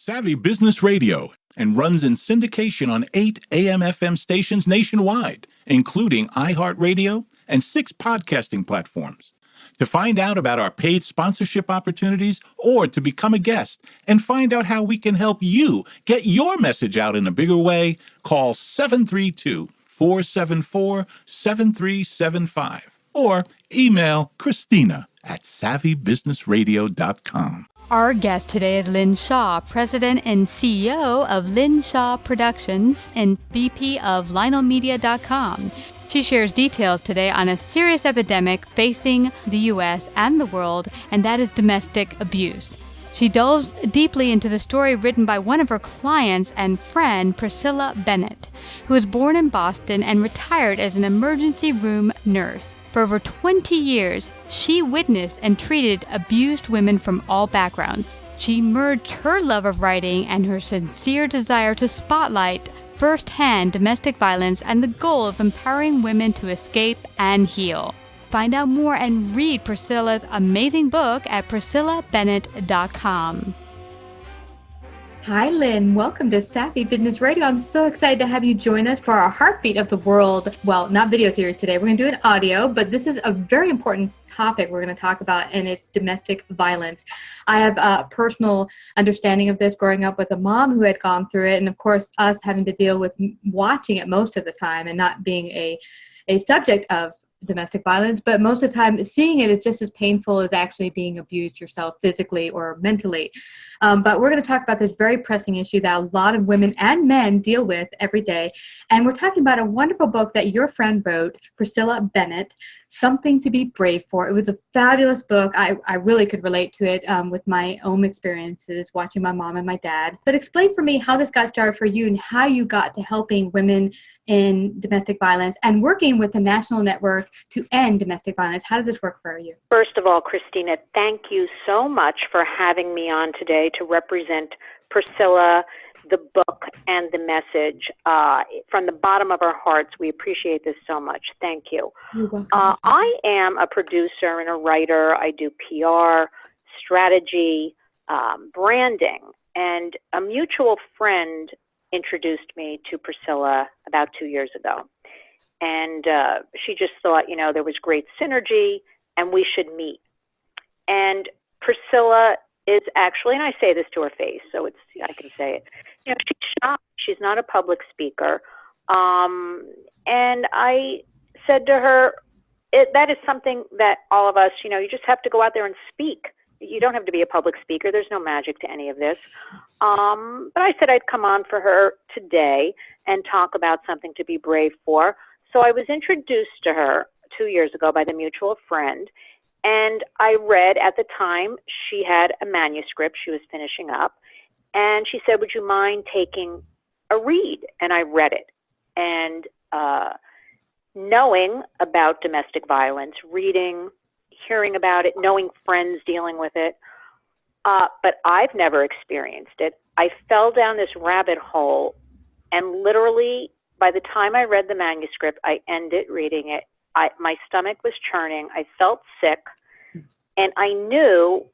Savvy Business Radio and runs in syndication on 8 AM/FM stations nationwide, including iHeartRadio and 6 podcasting platforms. To find out about our paid sponsorship opportunities or to become a guest and find out how we can help you get your message out in a bigger way, call 732-474-7375 or email Christina at savvybusinessradio.com. Our guest today is Lynn Shaw, President and CEO of Lynn Shaw Productions and VP of LionelMedia.com. She shares details today on a serious epidemic facing the U.S. and the world, and that is domestic abuse. She delves deeply into the story written by one of her clients and friend, Priscilla Bennett, who was born in Boston and retired as an emergency room nurse. For over 20 years, she witnessed and treated abused women from all backgrounds. She merged her love of writing and her sincere desire to spotlight firsthand domestic violence and the goal of empowering women to escape and heal. Find out more and read Priscilla's amazing book at priscillabennett.com. Hi, Lynn. Welcome to Savvy Business Radio. I'm so excited to have you join us for our Heartbeat of the World. Well, not video series today. We're going to do an audio, but this is a very important topic we're going to talk about, and it's domestic violence. I have a personal understanding of this growing up with a mom who had gone through it, and of course, us having to deal with watching it most of the time and not being a subject of domestic violence, but most of the time seeing it is just as painful as actually being abused yourself physically or mentally. But we're going to talk about this very pressing issue that a lot of women and men deal with every day. And we're talking about a wonderful book that your friend wrote, Priscilla Bennett, Something to Be Brave For. It was a fabulous book. I really could relate to it with my own experiences watching my mom and my dad. But explain for me how this got started for you and how you got to helping women in domestic violence and working with the National Network to end domestic violence. How did this work for you? First of all, Christina, thank you so much for having me on today to represent Priscilla, the book, and the message. From the bottom of our hearts, we appreciate this so much. Thank you. You're welcome. I am a producer and a writer. I do PR, strategy, branding, and a mutual friend introduced me to Priscilla about 2 years ago. And she just thought, there was great synergy and we should meet. And Priscilla is actually, and I say this to her face, so I can say it, she's shy. She's not a public speaker. And I said to her, that is something that all of us, you just have to go out there and speak. You don't have to be a public speaker. There's no magic to any of this. But I said I'd come on for her today and talk about something to be brave for. So I was introduced to her 2 years ago by the mutual friend. And I read at the time, she had a manuscript she was finishing up. And she said, would you mind taking a read? And I read it. And knowing about domestic violence, reading, hearing about it, knowing friends dealing with it, but I've never experienced it. I fell down this rabbit hole, and literally by the time I read the manuscript, I ended reading it. My stomach was churning. I felt sick, and I knew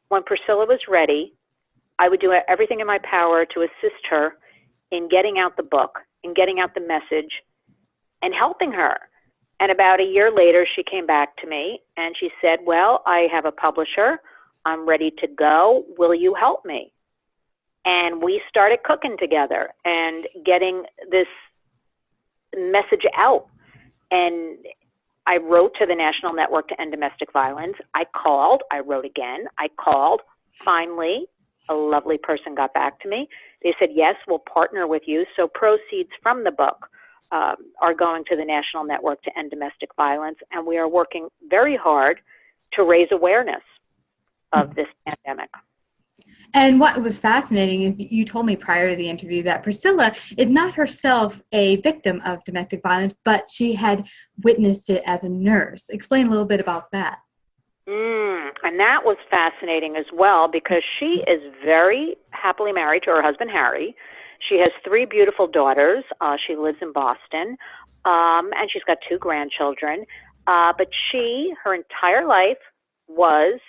when Priscilla was ready, I would do everything in my power to assist her in getting out the book, in getting out the message, and helping her. And about a year later, she came back to me and she said, well, I have a publisher. I'm ready to go. Will you help me? And we started cooking together and getting this message out. And I wrote to the National Network to End Domestic Violence. I called. I wrote again. I called. Finally, a lovely person got back to me. They said, yes, we'll partner with you. So proceeds from the book are going to the National Network to End Domestic Violence, and we are working very hard to raise awareness of this pandemic. And what was fascinating is you told me prior to the interview that Priscilla is not herself a victim of domestic violence, but she had witnessed it as a nurse. Explain a little bit about that. And that was fascinating as well, because she is very happily married to her husband, Harry. She has 3 beautiful daughters. She lives in Boston, and she's got 2 grandchildren. But her entire life was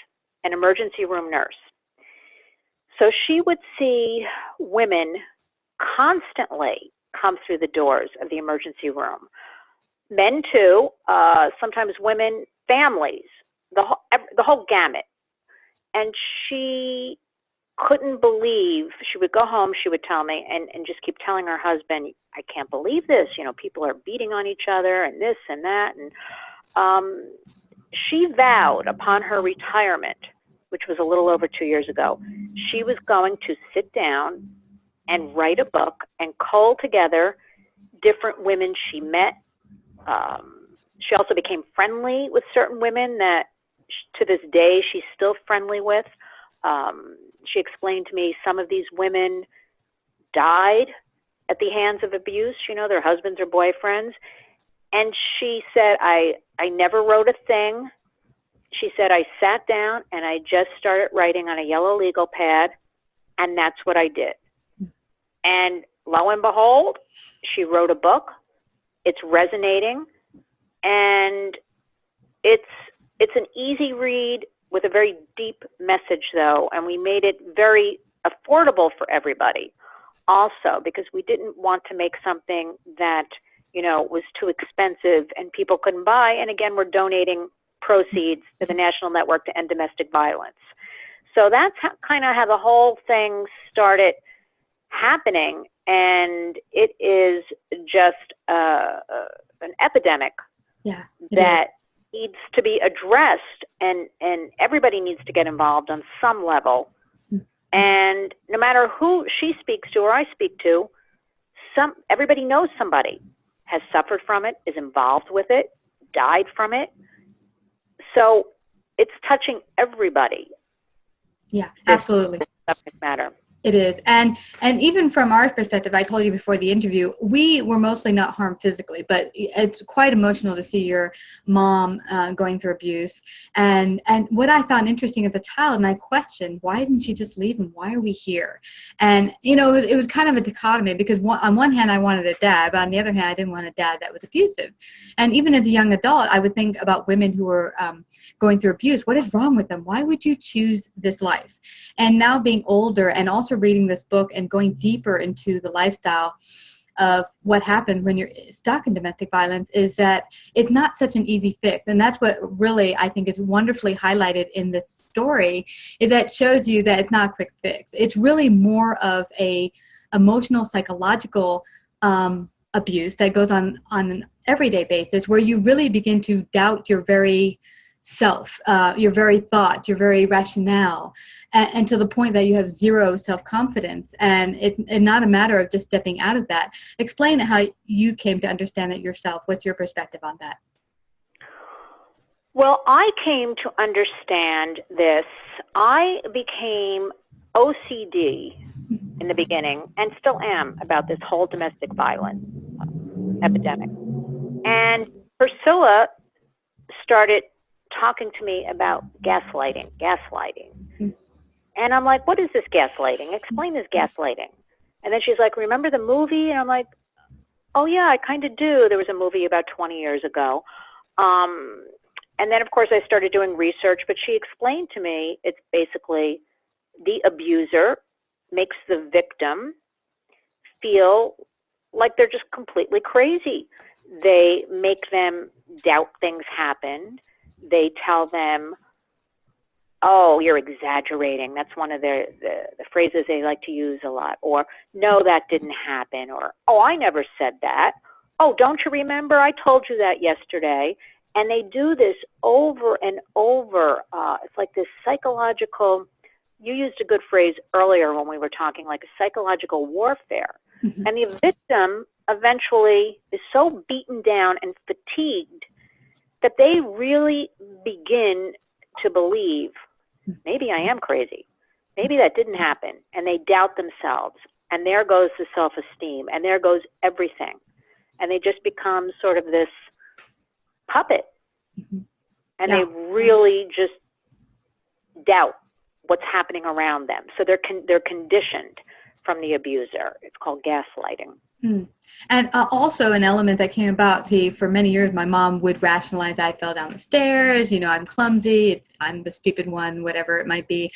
an emergency room nurse. So she would see women constantly come through the doors of the emergency room. Men too, sometimes women, families, the whole gamut. And she couldn't believe, she would go home, she would tell me, and just keep telling her husband, I can't believe this, people are beating on each other and this and that. And she vowed upon her retirement, which was a little over 2 years ago, she was going to sit down and write a book and cull together different women she met. She also became friendly with certain women that to this day she's still friendly with. She explained to me some of these women died at the hands of abuse, their husbands or boyfriends. And she said, I never wrote a thing. She said, I sat down and I just started writing on a yellow legal pad, and that's what I did. And lo and behold, she wrote a book. It's resonating, and it's an easy read with a very deep message, though, and we made it very affordable for everybody also, because we didn't want to make something that, was too expensive and people couldn't buy. And again, we're donating proceeds to the National Network to End Domestic Violence. So that's kind of how the whole thing started happening, and it is just an epidemic that needs to be addressed, and everybody needs to get involved on some level. And no matter who she speaks to or I speak to, everybody knows somebody has suffered from it, is involved with it, died from it. So it's touching everybody. Yeah, absolutely. This subject matter. It is. And even from our perspective, I told you before the interview, we were mostly not harmed physically, but it's quite emotional to see your mom going through abuse. And what I found interesting as a child, and I questioned, why didn't she just leave and why are we here? And, it was kind of a dichotomy, because on one hand, I wanted a dad, but on the other hand, I didn't want a dad that was abusive. And even as a young adult, I would think about women who were going through abuse. What is wrong with them? Why would you choose this life? And now being older and also reading this book and going deeper into the lifestyle of what happened when you're stuck in domestic violence is that it's not such an easy fix. And that's what really I think is wonderfully highlighted in this story, is that it shows you that it's not a quick fix. It's really more of a emotional, psychological abuse that goes on an everyday basis, where you really begin to doubt your very self, your very thoughts, your very rationale, and to the point that you have zero self-confidence. And it's not a matter of just stepping out of that. Explain how you came to understand it yourself. What's your perspective on that? Well, I came to understand this. I became OCD in the beginning, and still am, about this whole domestic violence epidemic. And Priscilla started talking to me about gaslighting. And I'm like, what is this gaslighting? Explain this gaslighting. And then she's like, remember the movie? And I'm like, oh yeah, I kind of do. There was a movie about 20 years ago. And then of course I started doing research, but she explained to me, it's basically the abuser makes the victim feel like they're just completely crazy. They make them doubt things happened. They tell them, oh, you're exaggerating. That's one of the phrases they like to use a lot. Or, no, that didn't happen. Or, oh, I never said that. Oh, don't you remember? I told you that yesterday. And they do this over and over. It's like this psychological, you used a good phrase earlier when we were talking, like a psychological warfare. Mm-hmm. And the victim eventually is so beaten down and fatigued that they really begin to believe, maybe I am crazy. Maybe that didn't happen. And they doubt themselves. And there goes the self-esteem. And there goes everything. And they just become sort of this puppet. Mm-hmm. And they really just doubt what's happening around them. So they're conditioned from the abuser. It's called gaslighting. Mm. And also an element that came about, for many years, my mom would rationalize, I fell down the stairs, I'm clumsy, I'm the stupid one, whatever it might be.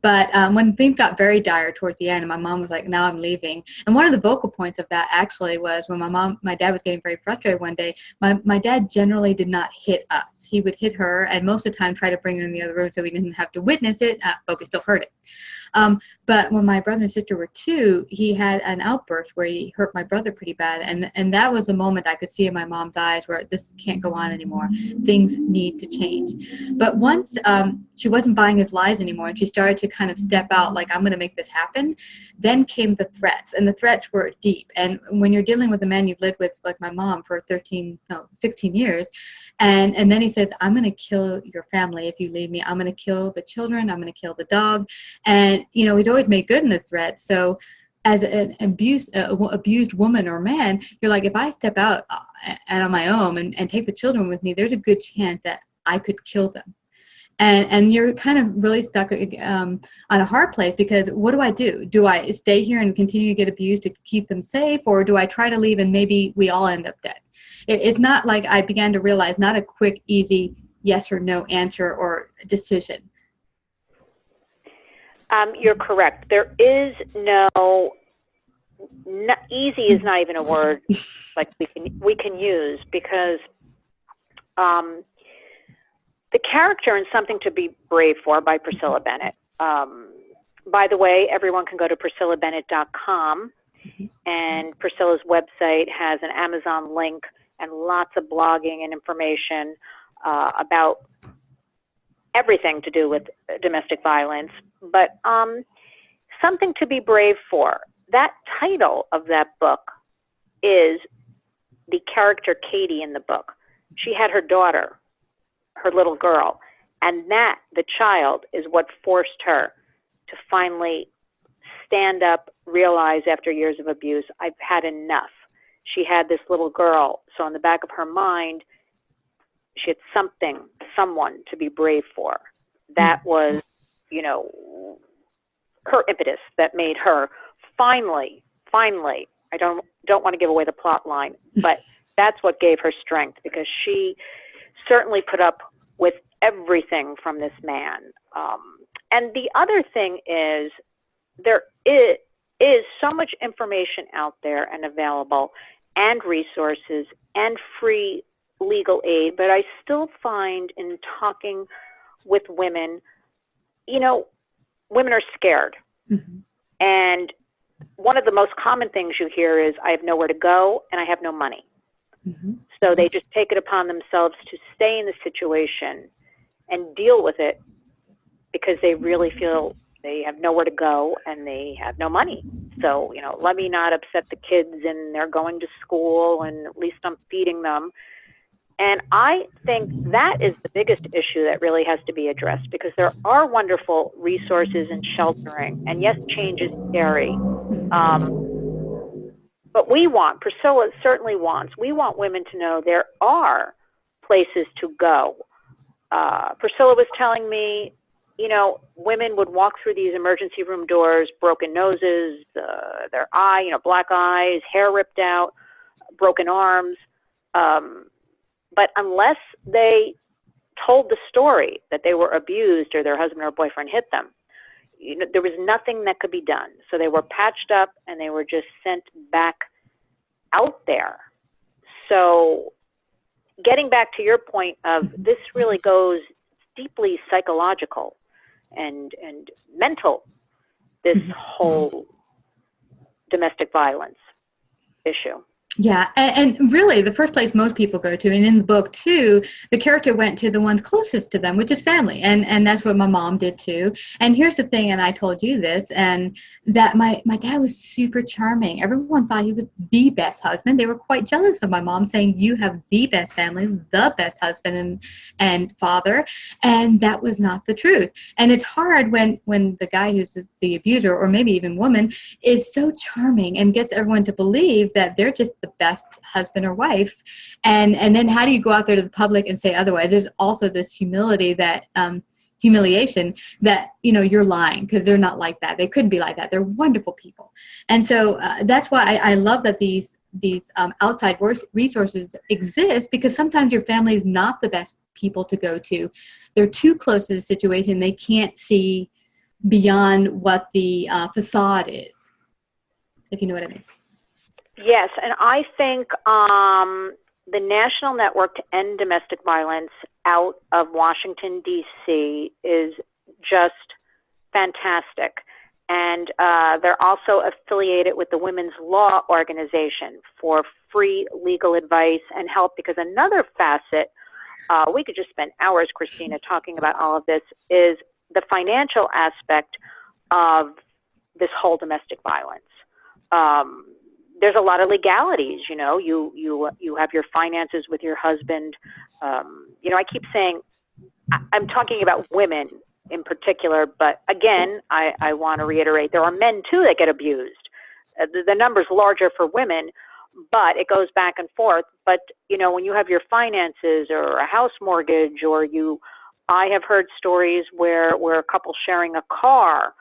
But when things got very dire towards the end, and my mom was like, now I'm leaving. And one of the vocal points of that actually was when my dad was getting very frustrated one day. My dad generally did not hit us. He would hit her, and most of the time try to bring her in the other room so we didn't have to witness it, but we still heard it. But when my brother and sister were 2, he had an outburst where he hurt my brother pretty bad. And that was a moment I could see in my mom's eyes where this can't go on anymore. Things need to change. But once she wasn't buying his lies anymore, and she started to kind of step out like, I'm going to make this happen, then came the threats. And the threats were deep. And when you're dealing with a man you've lived with, like my mom, for 16 years, and then he says, I'm going to kill your family if you leave me. I'm going to kill the children. I'm going to kill the dog. And, he's always made good in the threats. So as an abused woman or man, you're like, if I step out and on my own and take the children with me, there's a good chance that I could kill them. And you're kind of really stuck on a hard place, because what do? Do I stay here and continue to get abused to keep them safe, or do I try to leave and maybe we all end up dead? It's not like I began to realize, not a quick, easy yes or no answer or decision. You're correct. There is easy is not even a word like we can use, because the character in Something to Be Brave For by Priscilla Bennett. By the way, everyone can go to PriscillaBennett.com, and Priscilla's website has an Amazon link and lots of blogging and information about everything to do with domestic violence. But Something to Be Brave For, that title of that book is the character Katie in the book. She had her daughter, her little girl, and the child, is what forced her to finally stand up, realize after years of abuse, I've had enough. She had this little girl, so in the back of her mind, she had someone to be brave for. That was, her impetus that made her finally, I don't want to give away the plot line, but that's what gave her strength, because she certainly put up with everything from this man. And the other thing is, there is so much information out there and available, and resources and free legal aid, but I still find in talking with women, women are scared. Mm-hmm. And one of the most common things you hear is, I have nowhere to go and I have no money. Mm-hmm. So they just take it upon themselves to stay in the situation and deal with it, because they really feel they have nowhere to go and they have no money. So, let me not upset the kids, and they're going to school, and at least I'm feeding them. And I think that is the biggest issue that really has to be addressed, because there are wonderful resources in sheltering. And yes, change is scary. But Priscilla certainly we want women to know there are places to go. Priscilla was telling me, women would walk through these emergency room doors, broken noses, their eye, black eyes, hair ripped out, broken arms. But unless they told the story that they were abused or their husband or boyfriend hit them, there was nothing that could be done. So they were patched up and they were just sent back out there. So getting back to your point of, this really goes deeply psychological and mental, this whole domestic violence issue. Yeah, and really the first place most people go to, and in the book too, the character went to the ones closest to them, which is family, and that's what my mom did too. And here's the thing, and I told you this, and that my dad was super charming. Everyone thought he was the best husband. They were quite jealous of my mom, saying, you have the best family, the best husband and father, and that was not the truth. And it's hard when the guy who's the abuser, or maybe even woman, is so charming and gets everyone to believe that they're just the best husband or wife, and then how do you go out there to the public and say otherwise? There's also this humiliation that you're lying, because they're not like that. They couldn't be like that. They're wonderful people. And so that's why I love that these outside resources exist, because sometimes your family is not the best people to go to. They're too close to the situation. They can't see beyond what the facade is, if you know what I mean. Yes, and I think the National Network to End Domestic Violence out of Washington, D.C. is just fantastic. And they're also affiliated with the Women's Law Organization for free legal advice and help, because another facet, we could just spend hours, Christina, talking about all of this, is the financial aspect of this whole domestic violence. There's a lot of legalities, you know, you have your finances with your husband. You know, I keep saying, I'm talking about women in particular, but again, I want to reiterate, there are men too that get abused. The number's larger for women, but it goes back and forth. But, you know, when you have your finances or a house mortgage, or I have heard stories where a couple sharing a car,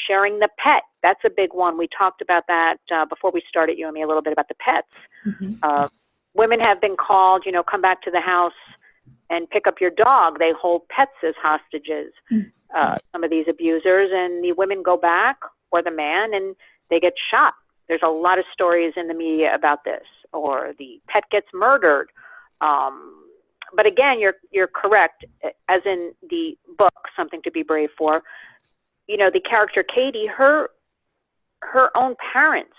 sharing the pet. That's a big one. We talked about that before we started, you and me, a little bit about the pets. Mm-hmm. Women have been called, you know, come back to the house and pick up your dog. They hold pets as hostages, some of these abusers, and the women go back, or the man, and they get shot. There's a lot of stories in the media about this, or the pet gets murdered. But again, you're correct, as in the book, Something to Be Brave For. You know, the character Katie, her own parents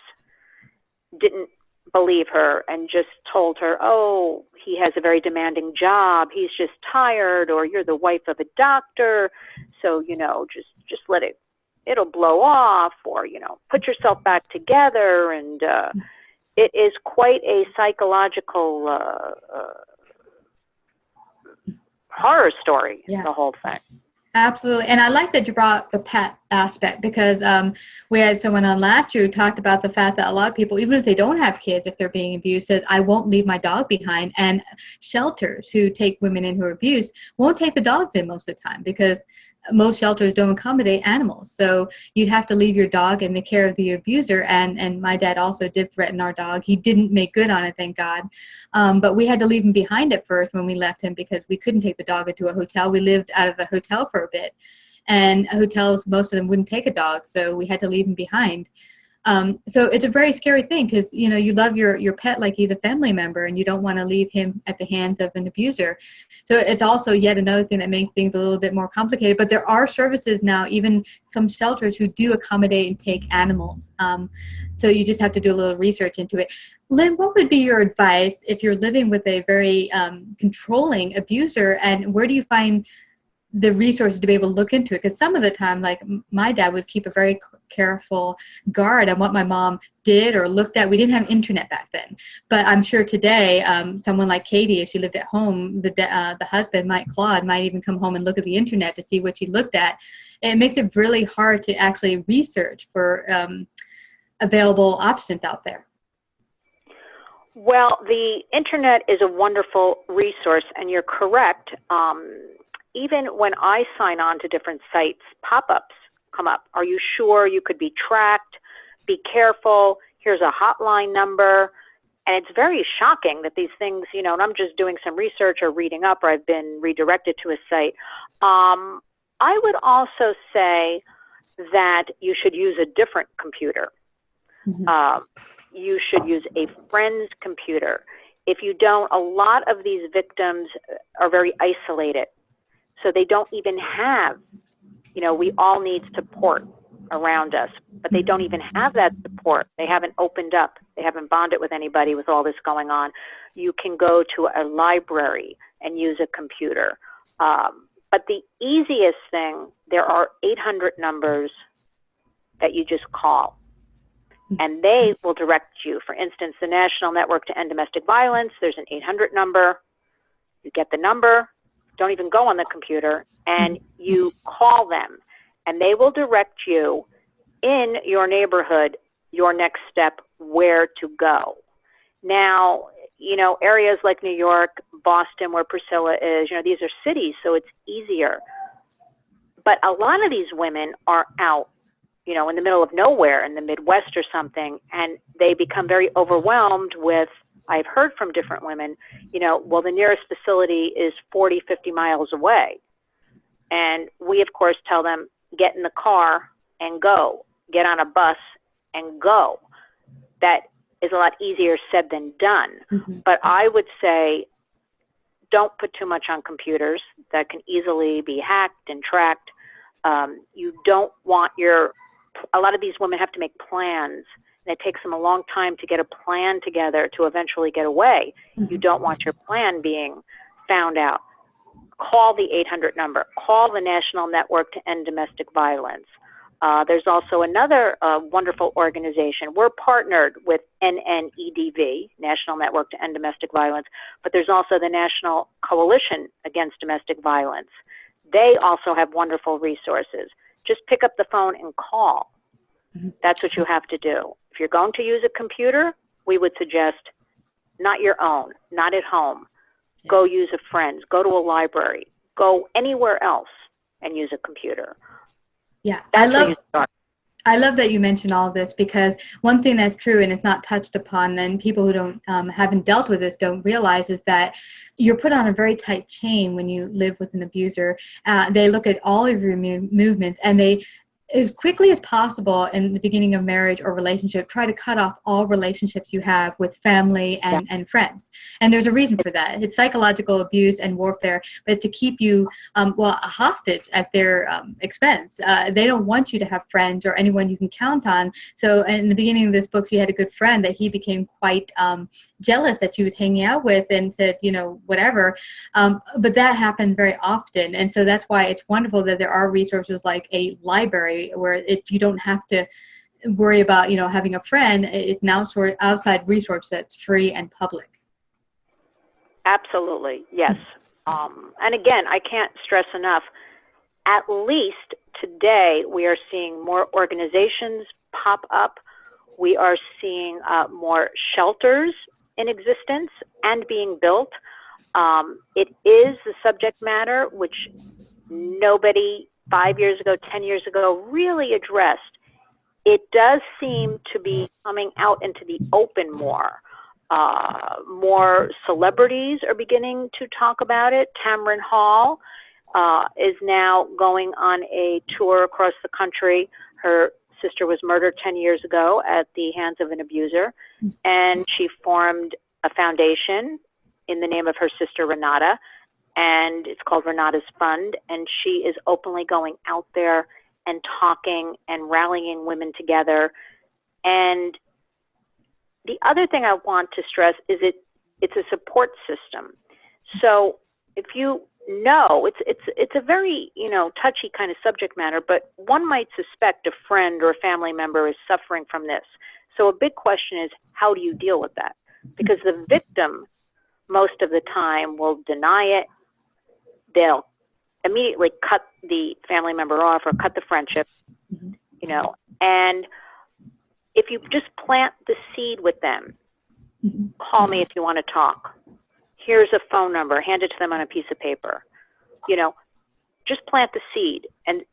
didn't believe her and just told her, oh, he has a very demanding job, he's just tired, or you're the wife of a doctor, so, you know, just let it'll blow off, or, you know, put yourself back together. And it is quite a psychological horror story, the whole thing. Absolutely. And I like that you brought up the pet aspect, because we had someone on last year who talked about the fact that a lot of people, even if they don't have kids, if they're being abused, said, I won't leave my dog behind. And shelters who take women in who are abused won't take the dogs in most of the time, because most shelters don't accommodate animals. So you'd have to leave your dog in the care of the abuser. And my dad also did threaten our dog. He didn't make good on it, thank God. But we had to leave him behind at first when we left him, because we couldn't take the dog into a hotel. We lived out of a hotel for a bit, and hotels, most of them wouldn't take a dog. So we had to leave him behind. So it's a very scary thing, because, you know, you love your pet like he's a family member, and you don't want to leave him at the hands of an abuser. So it's also yet another thing that makes things a little bit more complicated. But there are services now, even some shelters, who do accommodate and take animals. So you just have to do a little research into it. Lynn, what would be your advice if you're living with a very controlling abuser, and where do you find the resources to be able to look into it? Because some of the time, like, my dad would keep a very careful guard on what my mom did or looked at. We didn't have internet back then, but I'm sure today someone like Katie, if she lived at home, the husband, Mike Claude, might even come home and look at the internet to see what she looked at. And it makes it really hard to actually research for available options out there. Well, the internet is a wonderful resource, and you're correct. Even when I sign on to different sites, pop-ups come up. Are you sure you could be tracked? Be careful. Here's a hotline number. And it's very shocking that these things, you know, and I'm just doing some research or reading up, or I've been redirected to a site. I would also say that you should use a different computer. Mm-hmm. You should use a friend's computer. If you don't, a lot of these victims are very isolated. So they don't even have, you know, we all need support around us, but they don't even have that support. They haven't opened up. They haven't bonded with anybody with all this going on. You can go to a library and use a computer. But the easiest thing, there are 800 numbers that you just call, and they will direct you. For instance, the National Network to End Domestic Violence, there's an 800 number. You get the number. Don't even go on the computer, and you call them, and they will direct you in your neighborhood, your next step, where to go. Now, you know, areas like New York, Boston, where Priscilla is, you know, these are cities, so it's easier. But a lot of these women are out, you know, in the middle of nowhere, in the Midwest or something, and they become very overwhelmed with, I've heard from different women, you know, well, the nearest facility is 40, 50 miles away. And we, of course, tell them, get in the car and go, get on a bus and go. That is a lot easier said than done. But I would say, don't put too much on computers that can easily be hacked and tracked. You don't want a lot of these women have to make plans, and it takes them a long time to get a plan together to eventually get away. You don't want your plan being found out. Call the 800 number. Call the National Network to End Domestic Violence. There's also another wonderful organization. We're partnered with NNEDV, National Network to End Domestic Violence, but there's also the National Coalition Against Domestic Violence. They also have wonderful resources. Just pick up the phone and call. That's what you have to do. If you're going to use a computer, we would suggest not your own, not at home. Go use a friend's, go to a library, go anywhere else and use a computer. Yeah, That's where you start. I love that you mentioned all of this, because one thing that's true and it's not touched upon, and people who don't haven't dealt with this don't realize, is that you're put on a very tight chain when you live with an abuser. They look at all of your movements, and they, as quickly as possible in the beginning of marriage or relationship, try to cut off all relationships you have with family and friends. And there's a reason for that. It's psychological abuse and warfare, but to keep you, a hostage at their expense. They don't want you to have friends or anyone you can count on. So in the beginning of this book, she had a good friend that he became quite jealous that she was hanging out with and said, whatever. But that happened very often. And so that's why it's wonderful that there are resources like a library, where you don't have to worry about having a friend. It's an outside resource that's free and public. Absolutely, yes. And again, I can't stress enough, at least today we are seeing more organizations pop up. We are seeing more shelters in existence and being built. It is the subject matter which nobody 5 years ago, 10 years ago, really addressed. It does seem to be coming out into the open more. More celebrities are beginning to talk about it. Tamron Hall is now going on a tour across the country. Her sister was murdered 10 years ago at the hands of an abuser, and she formed a foundation in the name of her sister, Renata, and it's called Renata's Fund, and she is openly going out there and talking and rallying women together. And the other thing I want to stress is it's a support system. So if you know, it's a very touchy kind of subject matter, but one might suspect a friend or a family member is suffering from this. So a big question is, how do you deal with that? Because the victim most of the time will deny it. They'll immediately cut the family member off or cut the friendship, and if you just plant the seed with them, call me if you want to talk. Here's a phone number, hand it to them on a piece of paper, just plant the seed and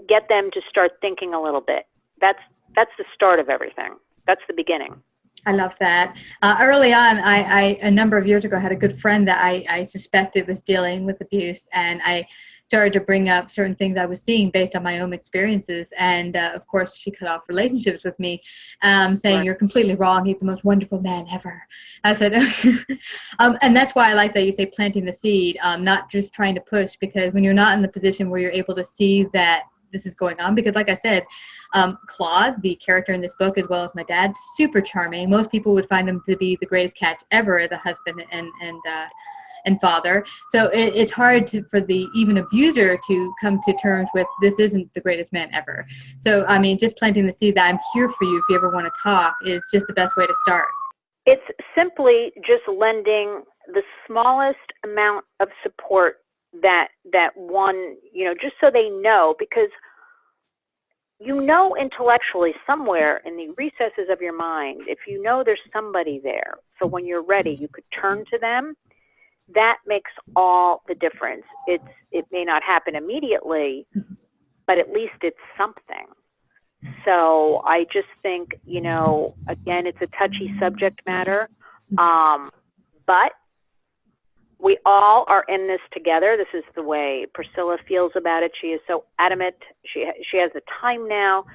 get them to start thinking a little bit. That's the start of everything. That's the beginning. I love that. Early on, I a number of years ago had a good friend that I suspected was dealing with abuse, and I started to bring up certain things I was seeing based on my own experiences. And of course, she cut off relationships with me, saying, right, "You're completely wrong. He's the most wonderful man ever." I said, and that's why I like that you say planting the seed, not just trying to push, because when you're not in the position where you're able to see that this is going on, because like I said, Claude, the character in this book, as well as my dad, super charming. Most people would find him to be the greatest catch ever as a husband and father. So it's hard for the even abuser to come to terms with, this isn't the greatest man ever. So I mean, just planting the seed that I'm here for you if you ever want to talk is just the best way to start. It's simply just lending the smallest amount of support that one, just so they know, because intellectually somewhere in the recesses of your mind, if there's somebody there, so when you're ready, you could turn to them. That makes all the difference. It may not happen immediately, but at least it's something. So I just think, again, it's a touchy subject matter, but we all are in this together. This is the way Priscilla feels about it. She is so adamant. She has the time now,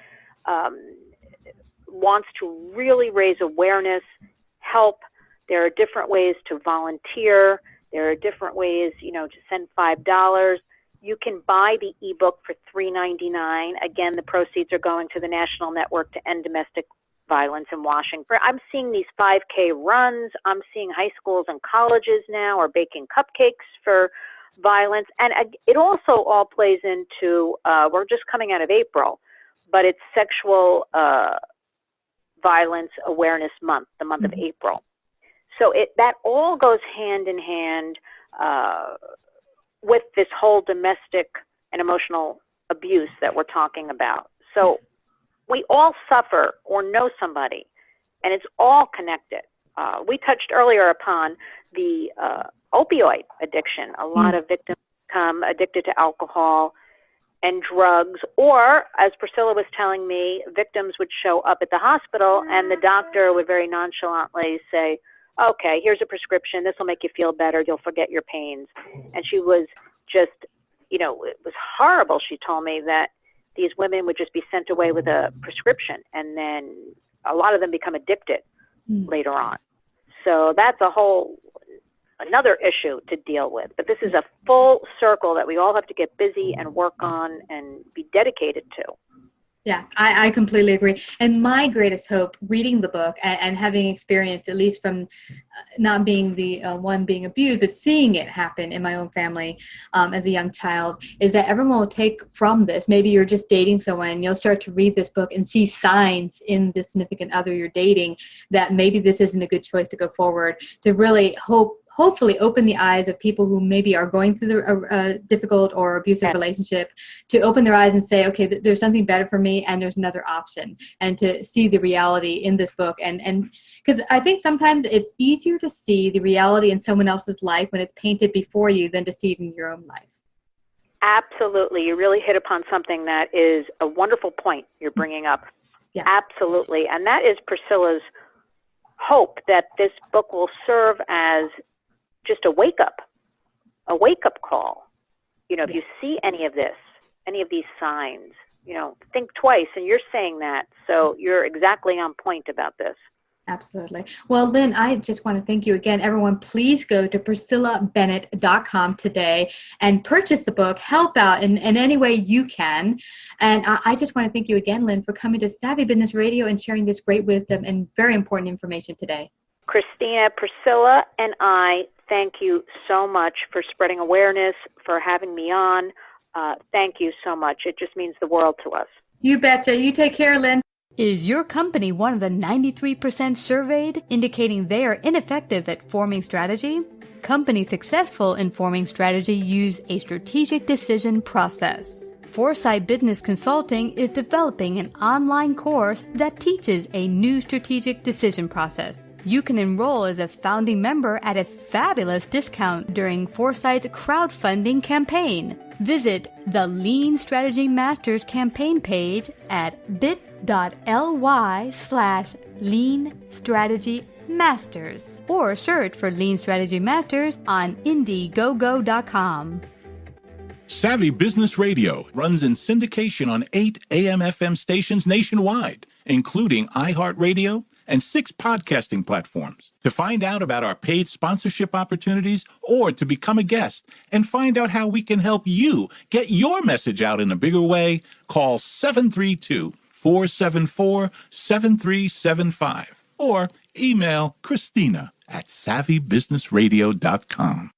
wants to really raise awareness, help. There are different ways to volunteer. There are different ways, to send $5. You can buy the ebook for $3.99. Again, the proceeds are going to the National Network to End Domestic Violence in Washington. I'm seeing these 5K runs. I'm seeing high schools and colleges now are baking cupcakes for violence. And it also all plays into, we're just coming out of April, but it's Sexual Violence Awareness Month, the month of April. So that all goes hand in hand with this whole domestic and emotional abuse that we're talking about. So we all suffer or know somebody, and it's all connected. We touched earlier upon the opioid addiction. A lot of victims become addicted to alcohol and drugs, or, as Priscilla was telling me, victims would show up at the hospital and the doctor would very nonchalantly say, okay, here's a prescription. This will make you feel better. You'll forget your pains. And she was just, it was horrible. She told me that these women would just be sent away with a prescription, and then a lot of them become addicted later on. So that's another issue to deal with. But this is a full circle that we all have to get busy and work on and be dedicated to. Yeah, I completely agree. And my greatest hope reading the book and having experienced, at least from not being the one being abused, but seeing it happen in my own family as a young child, is that everyone will take from this. Maybe you're just dating someone and you'll start to read this book and see signs in the significant other you're dating that maybe this isn't a good choice to go forward, to really hopefully open the eyes of people who maybe are going through a difficult or abusive relationship, to open their eyes and say, okay, there's something better for me and there's another option, and to see the reality in this book. And because I think sometimes it's easier to see the reality in someone else's life when it's painted before you than to see it in your own life. Absolutely. You really hit upon something that is a wonderful point you're bringing up. Yeah. Absolutely. And that is Priscilla's hope, that this book will serve as just a wake-up call. If you see any of these signs, think twice. And you're saying that, so you're exactly on point about this. Absolutely. Well, Lynn, I just want to thank you again. Everyone, please go to PriscillaBennett.com today and purchase the book. Help out in any way you can. And I just want to thank you again, Lynn, for coming to Savvy Business Radio and sharing this great wisdom and very important information today. Christina, Priscilla, and I thank you so much for spreading awareness, for having me on. Thank you so much. It just means the world to us. You betcha. You take care, Lynn. Is your company one of the 93% surveyed, indicating they are ineffective at forming strategy? Companies successful in forming strategy use a strategic decision process. Foresight Business Consulting is developing an online course that teaches a new strategic decision process. You can enroll as a founding member at a fabulous discount during Foresight's crowdfunding campaign. Visit the Lean Strategy Masters campaign page at bit.ly/Lean Strategy Masters or search for Lean Strategy Masters on Indiegogo.com. Savvy Business Radio runs in syndication on 8 AM/FM stations nationwide, including iHeartRadio and 6 podcasting platforms. To find out about our paid sponsorship opportunities or to become a guest and find out how we can help you get your message out in a bigger way, call 732-474-7375 or email Christina at savvybusinessradio.com.